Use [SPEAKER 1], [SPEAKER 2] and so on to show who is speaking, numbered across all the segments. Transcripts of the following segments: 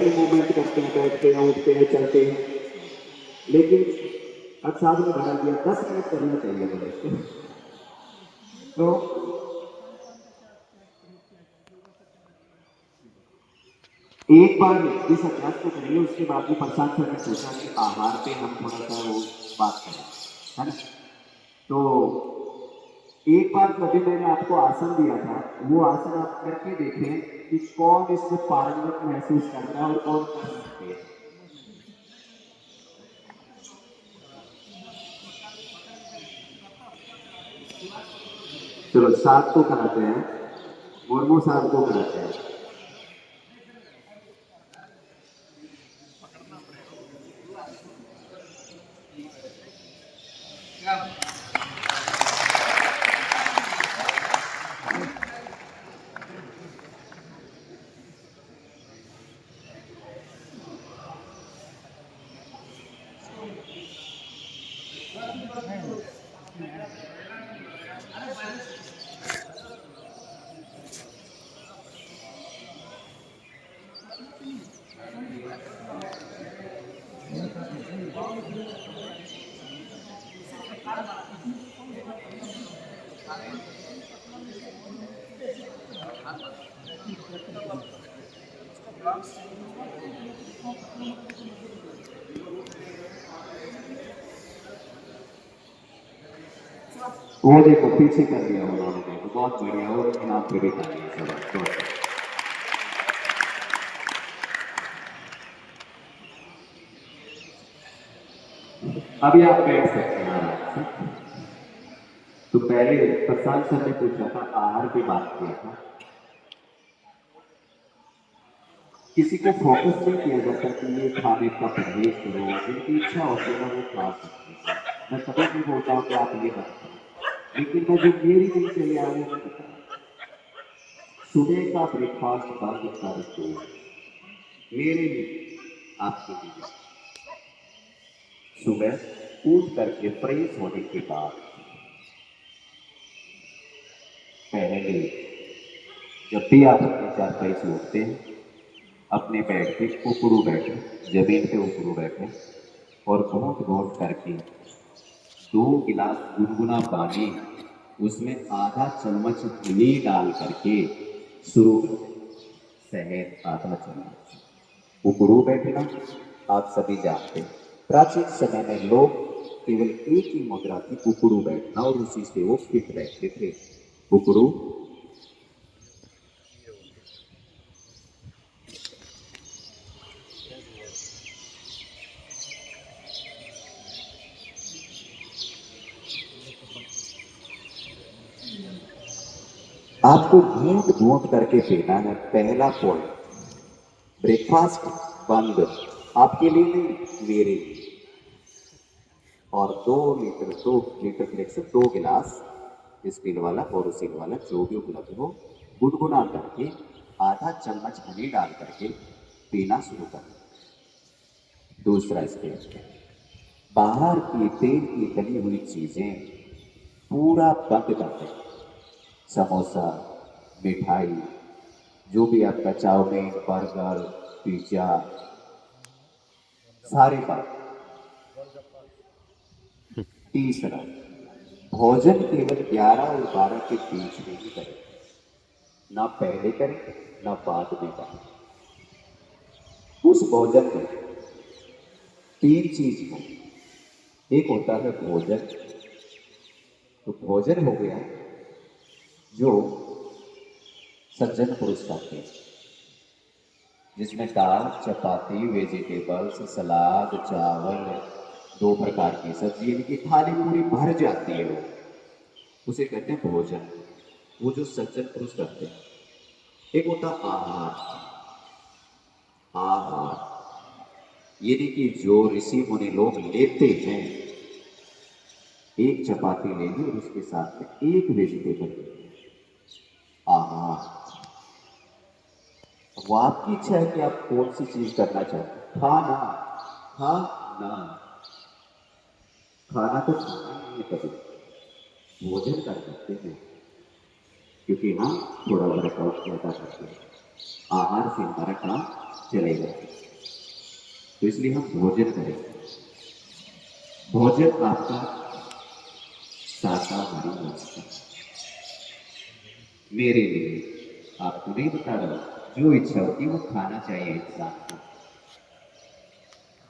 [SPEAKER 1] ऐसे मूवमेंट करते हैं, बैठते हैं, उठते हैं, चलते हैं, लेकिन अब साहब ने बढ़ा दिया 10 मिनट करना चाहिए बोले। तो एक बार इस अभ्यास को करिए, उसके बाद भी प्रशांत सर ने पूछा कि आहार पे हम थोड़ा सा वो बात करें, है ना। तो एक बार जो अभी मैंने आपको आसन दिया था, वो आसन आप करके देखें कि कौन इससे पारंगत महसूस कर रहा है और कौन कर सकते हैं। चलो सात को कराते हैं, मुर्मू साहब को कराते हैं। वो देखो पीछे कर दिया उन्होंने, देखो बहुत बढ़िया हो, इनाम पे भी तालियां सब। अभी आप बैठ सकते हैं आराम से। तो पहले प्रशांत सर ने पूछा था, आहार की बात किया था, किसी को फोकस नहीं किया जाता कि ये खाने का परहेज करो, जिनकी इच्छा होती है ना वो खा सकते हैं। मैं कभी नहीं बोलता हूँ कि आप ये मत करो, लेकिन मैं जो मेरी दिनचर्या है वो मैं बता रहा हूँ। सुबह का ब्रेकफास्ट बंद कर दो, मेरे लिए, आपके लिए। सुबह उठ करके फ्रेश होने के बाद पहले जब भी आप अपने चारपाई से उठते हैं, अपने बेड पे उकड़ू बैठे, जमीन पे उकड़ू बैठे और घोंट घोंट करके 2 गिलास गुनगुना पानी, उसमें आधा चम्मच घी डाल करके शुरू करें। शहद आधा चम्मच, उकड़ू बैठना आप सभी जानते हैं। प्राचीन समय में लोग केवल एक ही मुद्रा थी, उकड़ू बैठना, और उसी से वो फिट रहते थे। उकड़ू आपको घूंट घूंट करके पीना है। पहला पॉइंट, ब्रेकफास्ट बंद, आपके लिए नहीं, मेरे लिए। और 2 लीटर के से 2 गिलास स्टील वाला और स्टील वाला जो भी उपलब्ध हो, गुनगुना करके आधा चम्मच हनी डाल करके पीना शुरू करें। दूसरा स्टेप, बाहर की तेल की तली हुई चीजें पूरा बंद कर दें। समोसा, मिठाई, जो भी आपका चाउमीन, बर्गर, पिज्जा, सारे बंद। तीसरा, भोजन केवल 11 और 12 के बीच में ही करें, ना पहले करें ना बाद में करें। उस भोजन में 3 चीज हो, एक होता है भोजन, तो भोजन हो गया जो सज्जन पुरुष खाते हैं, जिसमें दाल, चपाती, वेजिटेबल्स, सलाद, चावल, 2 प्रकार की सब्जी, यानी कि थाली पूरी भर जाती है, वो उसे कहते हैं भोजन, वो जो सज्जन पुरुष करते हैं। एक होता आहार, आहार यानी कि जो ऋषि मुनि लोग लेते हैं, एक चपाती लेंगे और उसके साथ में एक वेजिटेबल लेंगे, आहार। वो आपकी इच्छा है कि आप कौन सी चीज करना चाहते हैं। खाना, खाना, खाना तो खाना नहीं है, कभी भोजन कर सकते हैं, क्योंकि हम थोड़ा वर्कआउट ज्यादा करते हैं। आहार से हमारा काम चलेगा। तो इसलिए हम भोजन करें। भोजन आपका शाकाहारी होता है। मेरे लिए आपको नहीं बता रहा हूं, जो इच्छा होती है वो खाना चाहिए इंसान को।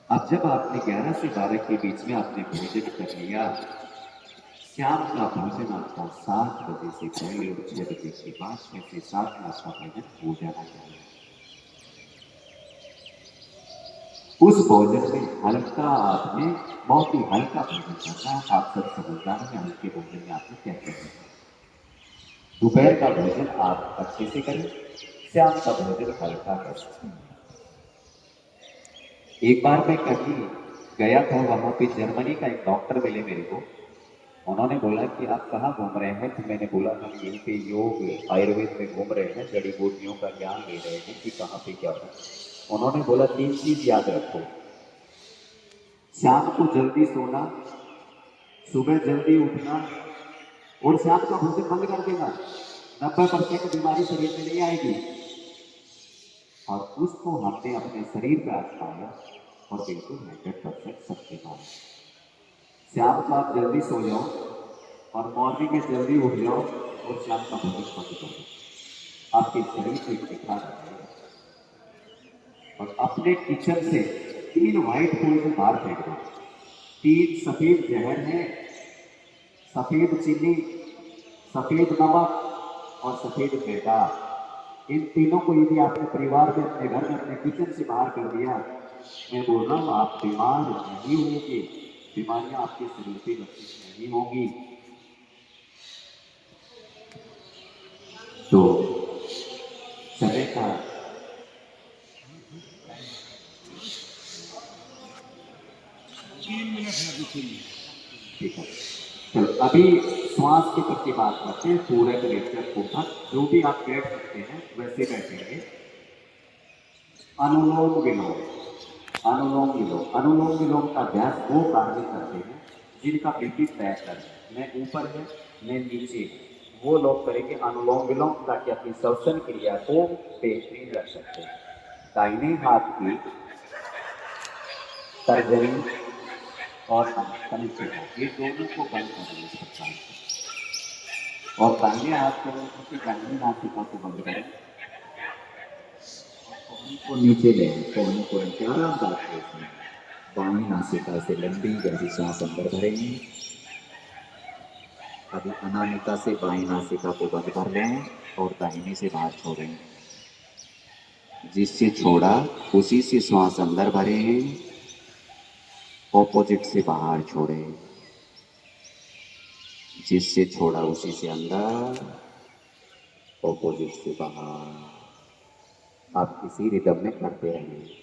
[SPEAKER 1] अब जब आपने 11 से 12 के बीच में आपने भोजन कर लिया, शाम का भोजन आपका 7 बजे से पहले और 6 बजे के बाद 6 से 7 में आपका भोजन हो जाना चाहिए। उस भोजन में हल्का आपने बहुत ही हल्का भोजन करना है। आप सब समझदार हैं हल्के भोजन में आपने क्या करना है। दोपहर का भोजन आप अच्छे से करें, शाम का भोजन हल्का करें। एक बार मैं कहीं गया था, वहां पे जर्मनी का एक डॉक्टर मिले मेरे को। उन्होंने बोला कि आप कहाँ घूम रहे हैं, तो मैंने बोला हम यहीं पे योग आयुर्वेद में घूम रहे हैं, जड़ी बूटियों का ज्ञान ले रहे हैं कि कहाँ पे क्या हो। उन्होंने बोला 3 चीज याद रखो, शाम को जल्दी सोना, सुबह जल्दी उठना और शाम का भोजन बंद कर देना। 90% बीमारी शरीर में नहीं आएगी। और उसको हमने अपने शरीर पे आजमाया और बिल्कुल 100% सत्य पाया। शाम को आप जल्दी सो जाओ और मॉर्निंग में जल्दी उठ जाओ और शाम का भोजन बंद कर दो, आपके शरीर पे एक निखार आएगा। और अपने किचन से 3 व्हाइट पॉइजन बाहर फेंक दो। 3 सफेद जहर है, सफेद चीनी, सफेद नमक और सफेद मैदा। इन तीनों को यदि आपने परिवार में, अपने घर में, अपने किचन से बाहर कर दिया, मैं बोल रहा हूं आप बीमार नहीं होंगे, बीमारियां आपके शरीर पे लक्षित नहीं होंगी। तो समय का ठीक है। चलो अभी श्वास के प्रति बात करते हैं, पूरक लेक्चर को जो भी आप बैठ सकते हैं वैसे बैठेंगे। अनुलोम विलोम, अनुलोम विलोम, अनुलोम विलोम का अभ्यास वो कार्य करते हैं जिनका बीपी बेहतर है, न ऊपर है न नीचे है, वो लोग करेंगे अनुलोम विलोम ताकि अपनी श्वसन क्रिया को बेहतरीन रख सकते हैं। दाहिने हाथ की तर्जनी और कनीचे हाथ, ये दोनों को बंद करेंगे इस प्रकार से। और दाहिने हाथ को दाहिनी नासिका को बंद करें, को नीचे ले, कोहनी को नीचे आरामदायक पोज में। बाईं नासिका से लंबी गहरी सांस अंदर भरेंगे। अभी अनामिका से बाईं नासिका को बंद कर लें और दाहिनी से बाहर छोड़ें। जिससे छोड़ा उसी से श्वास अंदर भरें, ऑपोजिट से बाहर छोड़ें। जिससे छोड़ा उसी से अंदर, ऑपोजिट से बाहर। आप इसी रिदम में करते रहेंगे।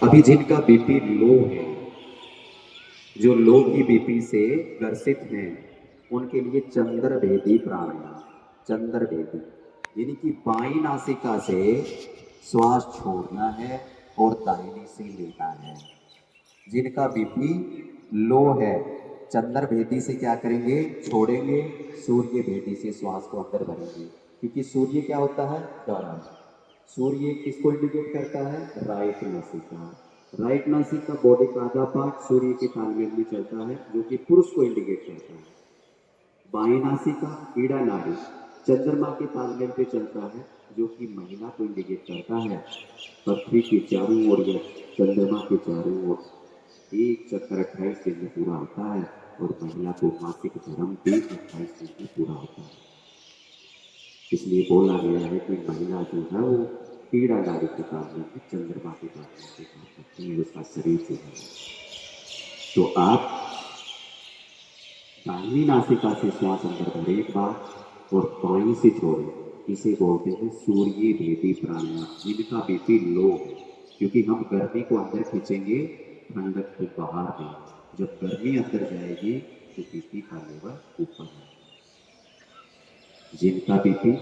[SPEAKER 1] अभी जिनका बीपी लो है, जो लो की बीपी से ग्रसित हैं, उनके लिए चंद्र भेदी प्राणायाम, चंद्र भेदी यानी कि बाईं नासिका से श्वास छोड़ना है और दाहिनी से लेना है। जिनका बीपी लो है, चंद्र भेदी से क्या करेंगे, छोड़ेंगे, सूर्य भेदी से श्वास को अंदर भरेंगे। क्योंकि सूर्य क्या होता है, गर्म। सूर्य किसको इंडिकेट करता है, राइट नासिका। राइट नासिका बॉडी का आधा पार्ट सूर्य के तालमेल में चलता है, जो कि पुरुष को इंडिकेट करता है। बाईं नासिका ईड़ा नाड़ी चंद्रमा के तालमेल पे चलता है, जो कि महिला को इंडिकेट करता है। पृथ्वी के चारों ओर या चंद्रमा के चारों ओर एक चक्कर 28 दिन में पूरा होता है और महिला को मासिक धर्म भी 28 दिन में पूरा होता है। इसलिए बोला गया है कि महिला जो है वो पीड़ा नाड़ी के तालमेल में चंद्रमा के तालमेल पे काम करती है, उसका शरीर जो है। तो आप दाहिनी नासिका से श्वास अंदर भरें एक बार और बाईं से छोड़ें। इसे बोलते हैं सूर्य भेदी प्राणायाम। जिनका बीपी लो है, क्योंकि हम गर्मी को अंदर खींचेंगे, ठंडक को बाहर देंगे। जब गर्मी अंदर जाएगी तो बीपी का लेवल ऊपर है। जिनका बीपी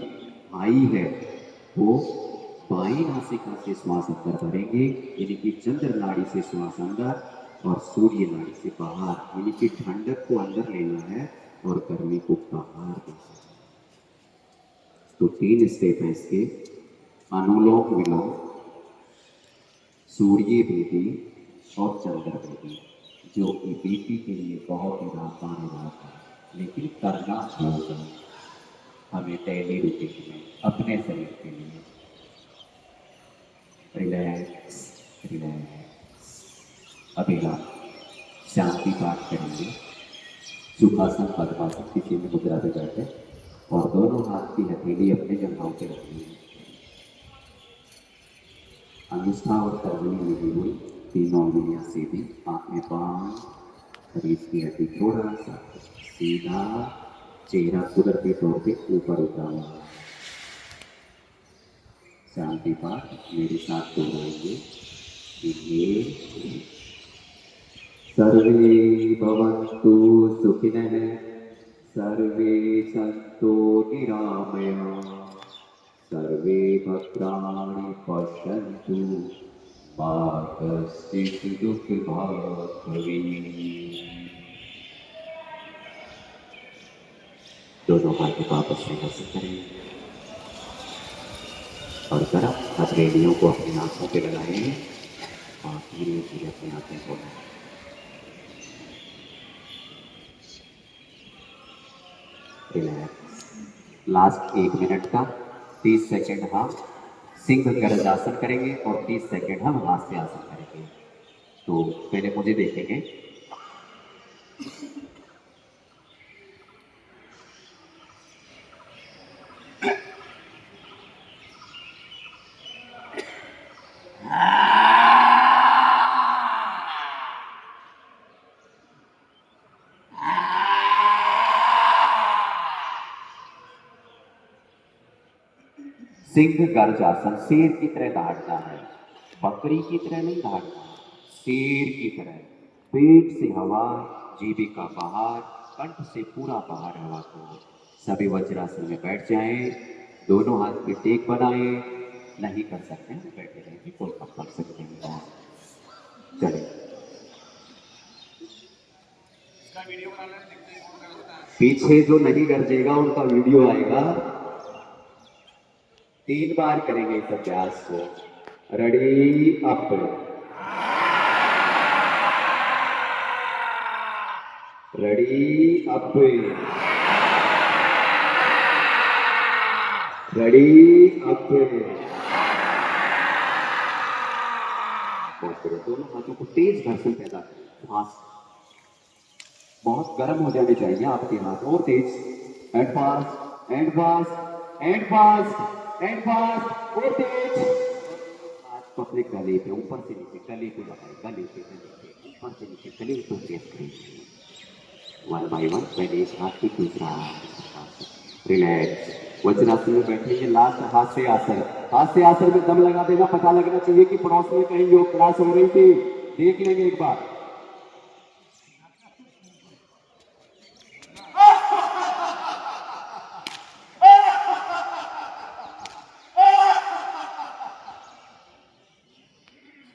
[SPEAKER 1] हाई है वो बाईं नासिका से श्वास अंदर भरेंगे, यानी कि चंद्र नाड़ी से श्वास अंदर और सूर्य नाड़ी से बाहर, यानी कि ठंडक को अंदर लेना है और गर्मी को बाहर देना है। तो 3 स्टेप है इसके, अनुलोम विलोम, सूर्य बेदी और चंद्र बेदी, जो कि बीपी के लिए बहुत ही आसान इलाज है, लेकिन करना होगा हमें डेली रूटीन में अपने शरीर के लिए। Relax relax. अभी आप शांति पाठ करेंगे, सुखासन पद्मासन किसी भी मुद्रा पे बैठे और दोनों हाथ की हथेली अपने जंघाओं पे रखनी है। अंगुष्ठा और तर्जनी मिली हुई, तीनों उंगलियां सीधी, आंखें बंद, रीढ़ की हड्डी थोड़ा सा सीधा, चेहरा कुदरती तौर पे ऊपर उठा हुआ। शांति पाठ मेरे साथ दोहराएंगे कि ये सर्वे भवन्तु सुखिनः, सर्वे सन्तु निरामयाः, सर्वे भद्राणि पश्यन्तु मा कश्चित् दुःखभाग् भवेत्। दोनों हाथ वापस से घस करें और गर्म हथेलियों को अपनी आंखों पे लगाएं और धीरे धीरे अपनी आंखें खोलें। रिलैक्स। लास्ट 1 मिनट का 30 सेकेंड हम सिंह गर्जासन करेंगे और 30 सेकेंड हम हास्य आसन करेंगे। तो पहले मुझे देखेंगे। सिंह गर्जासन, शेर की तरह दहाड़ना है, बकरी की तरह नहीं दहाड़ना, शेर की तरह। पेट से हवा, जीविका बाहर, कंठ से पूरा बाहर हवा को। सभी वज्रासन में बैठ जाएं, दोनों हाथ पे टेक बनाएं, नहीं कर सकते हैं बैठे रहेंगे, कोई कंपल्सरी नहीं है। चलिए पीछे जो नहीं गरजेगा उनका वीडियो आएगा। 3 बार करेंगे इस अभ्यास को। Ready up, ready up, ready up. दोनों हाथों को तेज घर्षण पैदा करें, फास्ट, बहुत गर्म हो जाने चाहिए आपके हाथ, और तेज, and fast and fast and fast and fast, और तेज। हाथ को अपने गले पे ऊपर से नीचे, गले पे लगाए, गले पे ऊपर से नीचे, गले को प्रेस करें 1 बाय 1। पहले इस हाथ की, दूसरा हाथ। रिलैक्स। वज्रासन में बैठेंगे। लास्ट हाथ से आसन, हाथ से आसन में दम लगा देना, पता लगना चाहिए कि पड़ोस में कहीं योग क्लास हो रही थी, देख लेंगे एक बार।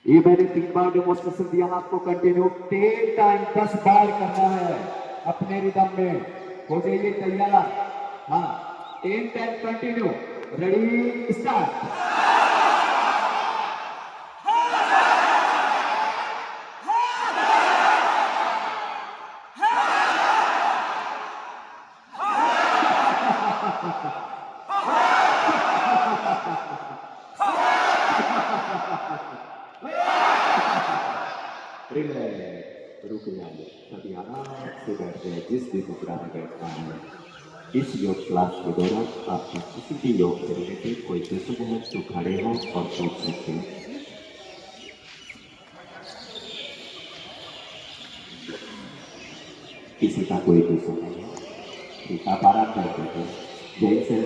[SPEAKER 1] ये मैंने 3 बार डेमोस्ट्रेशन दिया आपको, कंटिन्यू 10 टाइम 10 बार करना है अपने रिदम में। हो जाइए तैयार। हाँ, 10 टाइम कंटिन्यू। Ready start. रुक जाइए, कभी आराम से बैठ जाए, जिस भी मुद्रा में बैठना है। इस योग क्लास के दौरान आपका किसी भी योग से रिलेटेड कोई प्रश्न है तो खड़े हो और पूछ सकते हैं। किसी का कोई प्रश्न नहीं है, ठीक, आप आराम करते हैं। जय सर,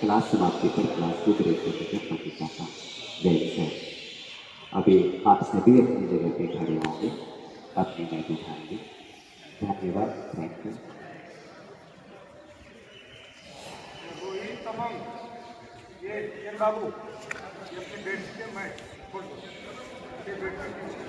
[SPEAKER 1] क्लास समाप्ति पर क्लास को ब्रेक करके प्रतिशा था। जय सर, अभी आप सभी अपनी जगह पे खड़े होंगे, अपनी मैट उठाएंगे। धन्यवाद, थैंक यू।
[SPEAKER 2] ये बाबू ये अपने बेड से मैं छोड़ दो ये बेड से